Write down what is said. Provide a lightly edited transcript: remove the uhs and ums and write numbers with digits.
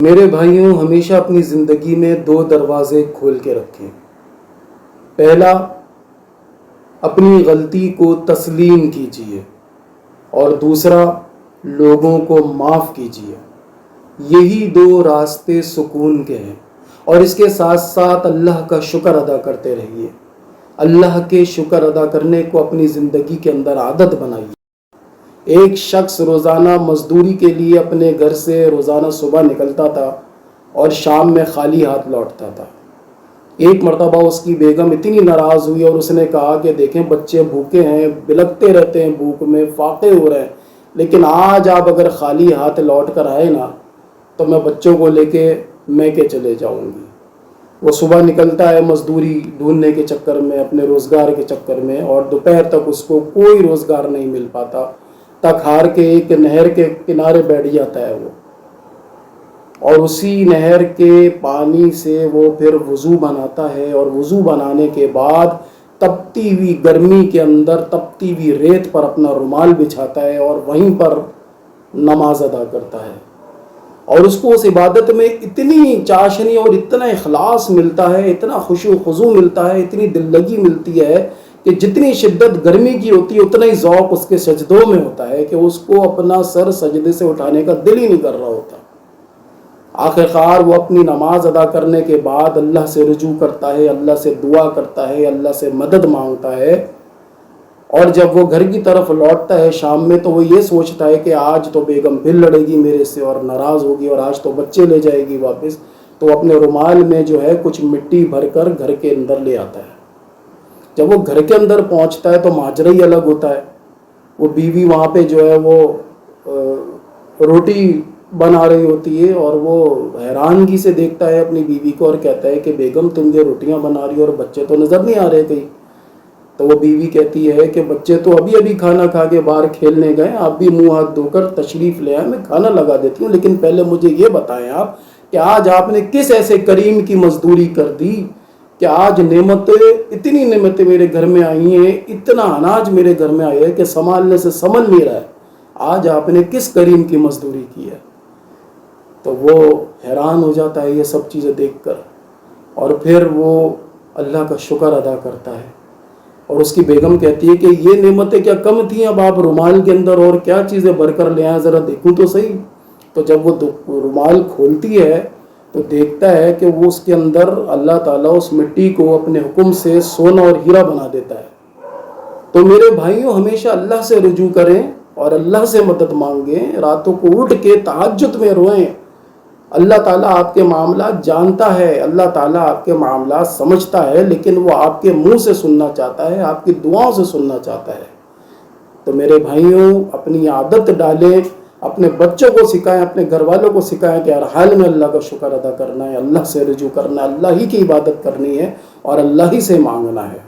میرے بھائیوں، ہمیشہ اپنی زندگی میں دو دروازے کھول کے رکھیں۔ پہلا، اپنی غلطی کو تسلیم کیجیے، اور دوسرا، لوگوں کو معاف کیجیے۔ یہی دو راستے سکون کے ہیں، اور اس کے ساتھ ساتھ اللہ کا شکر ادا کرتے رہیے۔ اللہ کے شکر ادا کرنے کو اپنی زندگی کے اندر عادت بنائیے۔ ایک شخص روزانہ مزدوری کے لیے اپنے گھر سے روزانہ صبح نکلتا تھا اور شام میں خالی ہاتھ لوٹتا تھا۔ ایک مرتبہ اس کی بیگم اتنی ناراض ہوئی اور اس نے کہا کہ دیکھیں، بچے بھوکے ہیں، بلکتے رہتے ہیں بھوک میں، فاقے ہو رہے ہیں، لیکن آج آپ اگر خالی ہاتھ لوٹ کر آئے نا تو میں بچوں کو لے کے میکے چلے جاؤں گی۔ وہ صبح نکلتا ہے مزدوری ڈھونڈنے کے چکر میں، اپنے روزگار کے چکر میں، اور دوپہر تک اس کو کوئی روزگار نہیں مل پاتا، تک ہار کے ایک نہر کے کنارے بیٹھ جاتا ہے وہ، اور اسی نہر کے پانی سے وہ پھر وضو بناتا ہے، اور وضو بنانے کے بعد تپتی ہوئی گرمی کے اندر تپتی ہوئی ریت پر اپنا رومال بچھاتا ہے اور وہیں پر نماز ادا کرتا ہے۔ اور اس کو اس عبادت میں اتنی چاشنی اور اتنا اخلاص ملتا ہے، اتنا خشوع و خضوع ملتا ہے، اتنی دل لگی ملتی ہے کہ جتنی شدت گرمی کی ہوتی ہے اتنا ہی ذوق اس کے سجدوں میں ہوتا ہے کہ اس کو اپنا سر سجدے سے اٹھانے کا دل ہی نہیں کر رہا ہوتا۔ آخرکار وہ اپنی نماز ادا کرنے کے بعد اللہ سے رجوع کرتا ہے، اللہ سے دعا کرتا ہے، اللہ سے مدد مانگتا ہے، اور جب وہ گھر کی طرف لوٹتا ہے شام میں تو وہ یہ سوچتا ہے کہ آج تو بیگم پھر لڑے گی میرے سے اور ناراض ہوگی، اور آج تو بچے لے جائے گی واپس، تو اپنے رومال میں جو ہے کچھ مٹی بھر کر گھر کے اندر لے آتا ہے۔ جب وہ گھر کے اندر پہنچتا ہے تو ماجرا ہی الگ ہوتا ہے۔ وہ بیوی وہاں پہ جو ہے وہ روٹی بنا رہی ہوتی ہے، اور وہ حیرانگی سے دیکھتا ہے اپنی بیوی کو اور کہتا ہے کہ بیگم تم یہ روٹیاں بنا رہی ہو اور بچے تو نظر نہیں آ رہے کہیں۔ تو وہ بیوی کہتی ہے کہ بچے تو ابھی کھانا کھا کے باہر کھیلنے گئے، آپ بھی منہ ہاتھ دھو کر تشریف لے آئے، میں کھانا لگا دیتی ہوں، لیکن پہلے مجھے یہ بتائیں آپ کہ آج آپ نے کس ایسے کریم کی مزدوری کر دی کہ آج اتنی نعمتیں میرے گھر میں آئی ہیں، اتنا اناج میرے گھر میں آیا ہے کہ سنبھالنے سے سنبھل نہیں رہا ہے، آج آپ نے کس کریم کی مزدوری کی ہے؟ تو وہ حیران ہو جاتا ہے یہ سب چیزیں دیکھ کر، اور پھر وہ اللہ کا شکر ادا کرتا ہے۔ اور اس کی بیگم کہتی ہے کہ یہ نعمتیں کیا کم تھیں، اب آپ رومال کے اندر اور کیا چیزیں بھر کر لے آئیں، ذرا دیکھوں تو صحیح۔ تو جب وہ رومال کھولتی ہے تو دیکھتا ہے کہ وہ اس کے اندر اللہ تعالیٰ اس مٹی کو اپنے حکم سے سونا اور ہیرا بنا دیتا ہے۔ تو میرے بھائیوں، ہمیشہ اللہ سے رجوع کریں اور اللہ سے مدد مانگیں، راتوں کو اٹھ کے تہجد میں روئیں۔ اللہ تعالیٰ آپ کے معاملات جانتا ہے، اللہ تعالیٰ آپ کے معاملات سمجھتا ہے، لیکن وہ آپ کے منہ سے سننا چاہتا ہے، آپ کی دعاؤں سے سننا چاہتا ہے۔ تو میرے بھائیوں، اپنی عادت ڈالیں، اپنے بچوں کو سکھائیں، اپنے گھر والوں کو سکھائیں کہ ہر حال میں اللہ کا شکر ادا کرنا ہے، اللہ سے رجوع کرنا ہے، اللہ ہی کی عبادت کرنی ہے اور اللہ ہی سے مانگنا ہے۔